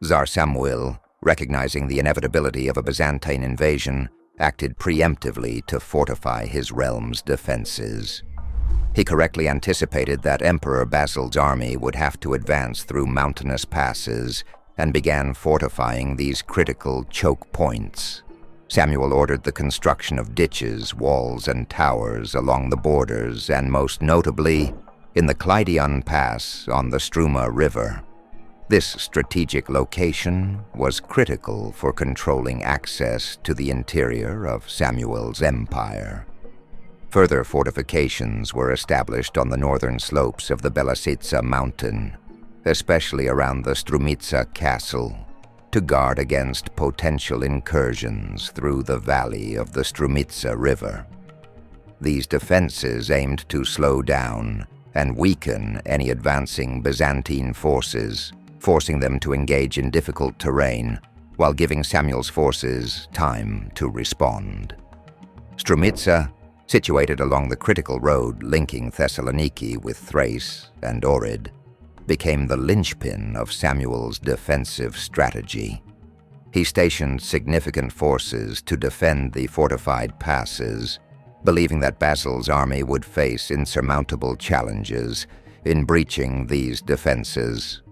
Tsar Samuil, recognizing the inevitability of a Byzantine invasion, acted preemptively to fortify his realm's defenses. He correctly anticipated that Emperor Basil's army would have to advance through mountainous passes and began fortifying these critical choke points. Samuil ordered the construction of ditches, walls, and towers along the borders, and most notably, in the Kleidion Pass on the Struma River. This strategic location was critical for controlling access to the interior of Samuil's empire. Further fortifications were established on the northern slopes of the Belasica mountain, especially around the Strumitsa castle, to guard against potential incursions through the valley of the Strumitsa River. These defenses aimed to slow down and weaken any advancing Byzantine forces, forcing them to engage in difficult terrain while giving Samuil's forces time to respond. Strumitsa, situated along the critical road linking Thessaloniki with Thrace and Ohrid, became the linchpin of Samuil's defensive strategy. He stationed significant forces to defend the fortified passes, believing that Basil's army would face insurmountable challenges in breaching these defenses.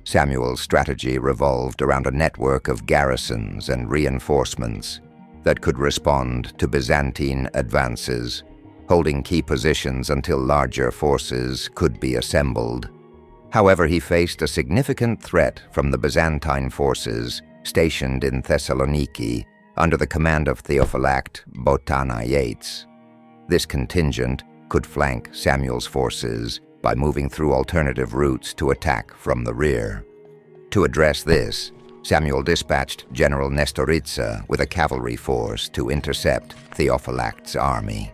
Samuil's strategy revolved around a network of garrisons and reinforcements that could respond to Byzantine advances, holding key positions until larger forces could be assembled. However, he faced a significant threat from the Byzantine forces stationed in Thessaloniki under the command of Theophylact Botana Yates. This contingent could flank Samuil's forces by moving through alternative routes to attack from the rear. To address this, Samuil dispatched General Nestoritsa with a cavalry force to intercept Theophylact's army.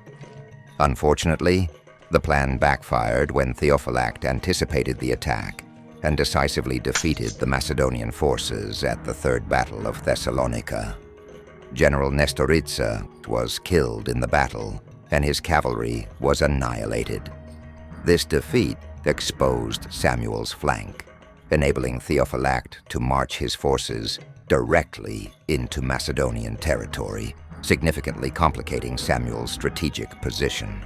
Unfortunately, the plan backfired when Theophylact anticipated the attack and decisively defeated the Macedonian forces at the Third Battle of Thessalonica. General Nestoritsa was killed in the battle, and his cavalry was annihilated. This defeat exposed Samuil's flank, enabling Theophylact to march his forces directly into Macedonian territory, significantly complicating Samuil's strategic position.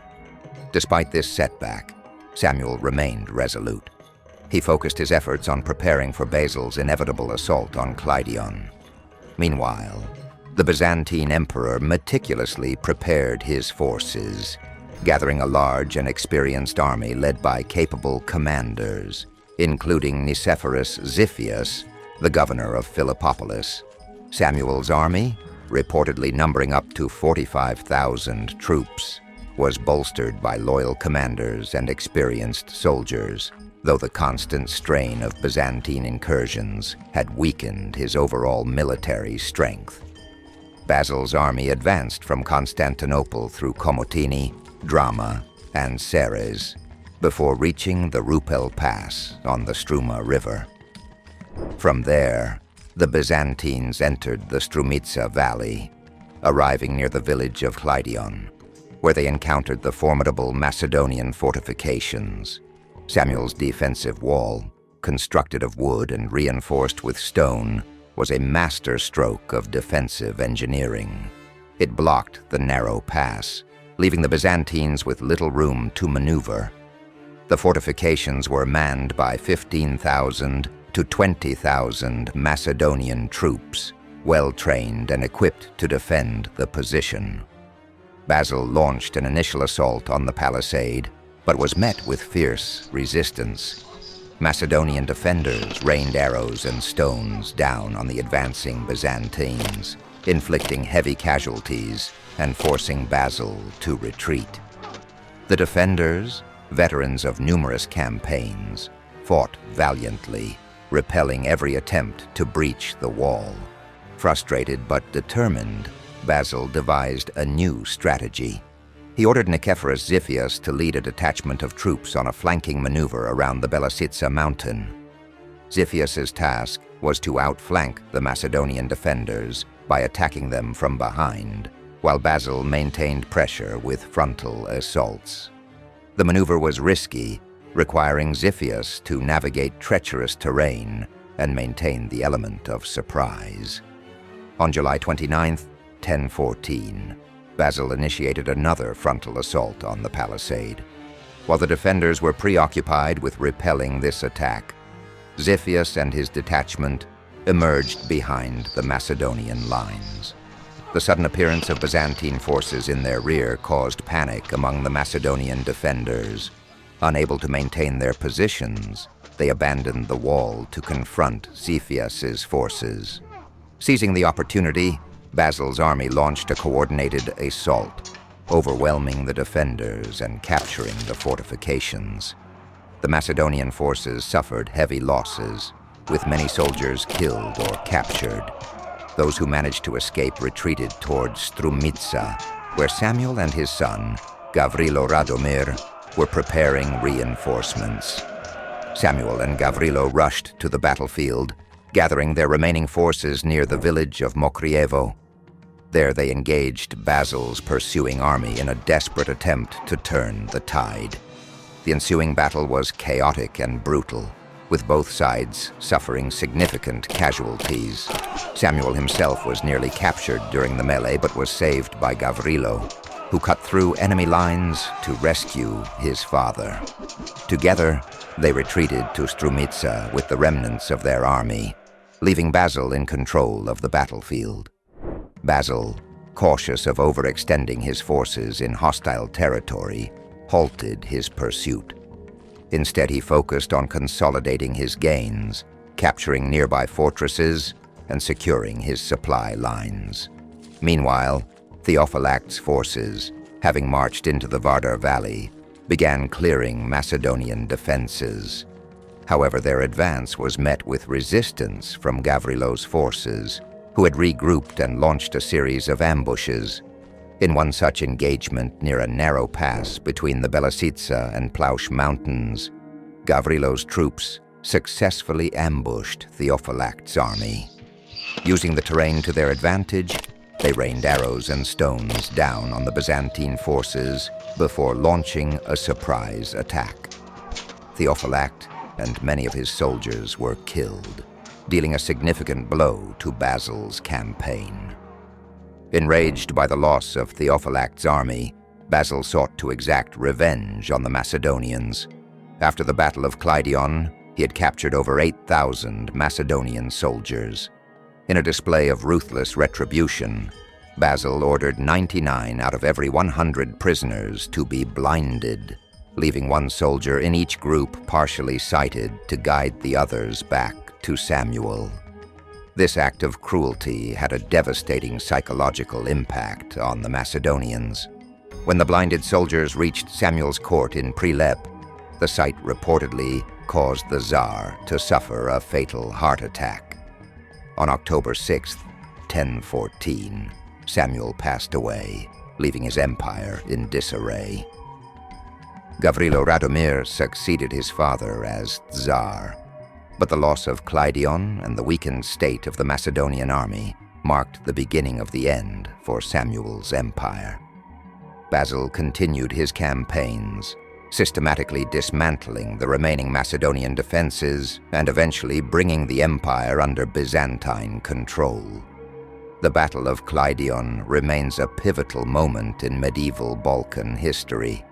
Despite this setback, Samuil remained resolute. He focused his efforts on preparing for Basil's inevitable assault on Kleidion. Meanwhile, the Byzantine Emperor meticulously prepared his forces, gathering a large and experienced army led by capable commanders, including Nicephorus Xiphias, the governor of Philippopolis. Samuil's army, reportedly numbering up to 45,000 troops, was bolstered by loyal commanders and experienced soldiers, though the constant strain of Byzantine incursions had weakened his overall military strength. Basil's army advanced from Constantinople through Komotini, Drama, and Ceres, before reaching the Rupel Pass on the Struma River. From there, the Byzantines entered the Strumitsa Valley, arriving near the village of Kleidion, where they encountered the formidable Macedonian fortifications. Samuil's defensive wall, constructed of wood and reinforced with stone, was a masterstroke of defensive engineering. It blocked the narrow pass, leaving the Byzantines with little room to maneuver. The fortifications were manned by 15,000 to 20,000 Macedonian troops, well-trained and equipped to defend the position. Basil launched an initial assault on the palisade, but was met with fierce resistance. Macedonian defenders rained arrows and stones down on the advancing Byzantines, inflicting heavy casualties and forcing Basil to retreat. The defenders, veterans of numerous campaigns, fought valiantly, repelling every attempt to breach the wall. Frustrated but determined, Basil devised a new strategy. He ordered Nicephorus Xiphias to lead a detachment of troops on a flanking maneuver around the Belasica mountain. Xiphias's task was to outflank the Macedonian defenders by attacking them from behind, while Basil maintained pressure with frontal assaults. The maneuver was risky, requiring Xiphias to navigate treacherous terrain and maintain the element of surprise. On July 29, 1014, Basil initiated another frontal assault on the palisade. While the defenders were preoccupied with repelling this attack, Xiphias and his detachment emerged behind the Macedonian lines. The sudden appearance of Byzantine forces in their rear caused panic among the Macedonian defenders. Unable to maintain their positions, they abandoned the wall to confront Xiphias's forces. Seizing the opportunity, Basil's army launched a coordinated assault, overwhelming the defenders and capturing the fortifications. The Macedonian forces suffered heavy losses, with many soldiers killed or captured. Those who managed to escape retreated towards Strumitsa, where Samuil and his son, Gavrilo Radomir, were preparing reinforcements. Samuil and Gavrilo rushed to the battlefield, gathering their remaining forces near the village of Mokrievo. There they engaged Basil's pursuing army in a desperate attempt to turn the tide. The ensuing battle was chaotic and brutal, with both sides suffering significant casualties. Samuil himself was nearly captured during the melee but was saved by Gavrilo, who cut through enemy lines to rescue his father. Together, they retreated to Strumitsa with the remnants of their army, leaving Basil in control of the battlefield. Basil, cautious of overextending his forces in hostile territory, halted his pursuit. Instead, he focused on consolidating his gains, capturing nearby fortresses, and securing his supply lines. Meanwhile, Theophylact's forces, having marched into the Vardar Valley, began clearing Macedonian defenses. However, their advance was met with resistance from Gavrilo's forces, who had regrouped and launched a series of ambushes. In one such engagement near a narrow pass between the Belasitsa and Plaush mountains, Gavrilo's troops successfully ambushed Theophylact's army. Using the terrain to their advantage, they rained arrows and stones down on the Byzantine forces before launching a surprise attack. Theophylact and many of his soldiers were killed, dealing a significant blow to Basil's campaign. Enraged by the loss of Theophylact's army, Basil sought to exact revenge on the Macedonians. After the Battle of Kleidion, he had captured over 8,000 Macedonian soldiers. In a display of ruthless retribution, Basil ordered 99 out of every 100 prisoners to be blinded, leaving one soldier in each group partially sighted to guide the others back to Samuil. This act of cruelty had a devastating psychological impact on the Macedonians. When the blinded soldiers reached Samuil's court in Prilep, the sight reportedly caused the Tsar to suffer a fatal heart attack. On October 6, 1014, Samuil passed away, leaving his empire in disarray. Gavrilo Radomir succeeded his father as Tsar, but the loss of Kleidion and the weakened state of the Macedonian army marked the beginning of the end for Samuil's empire. Basil continued his campaigns, systematically dismantling the remaining Macedonian defenses and eventually bringing the empire under Byzantine control. The Battle of Kleidion remains a pivotal moment in medieval Balkan history.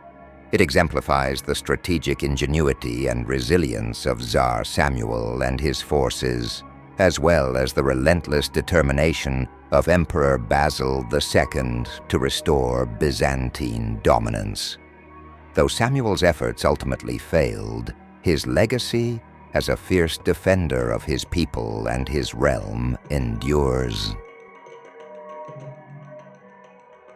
It exemplifies the strategic ingenuity and resilience of Tsar Samuil and his forces, as well as the relentless determination of Emperor Basil II to restore Byzantine dominance. Though Samuil's efforts ultimately failed, his legacy as a fierce defender of his people and his realm endures.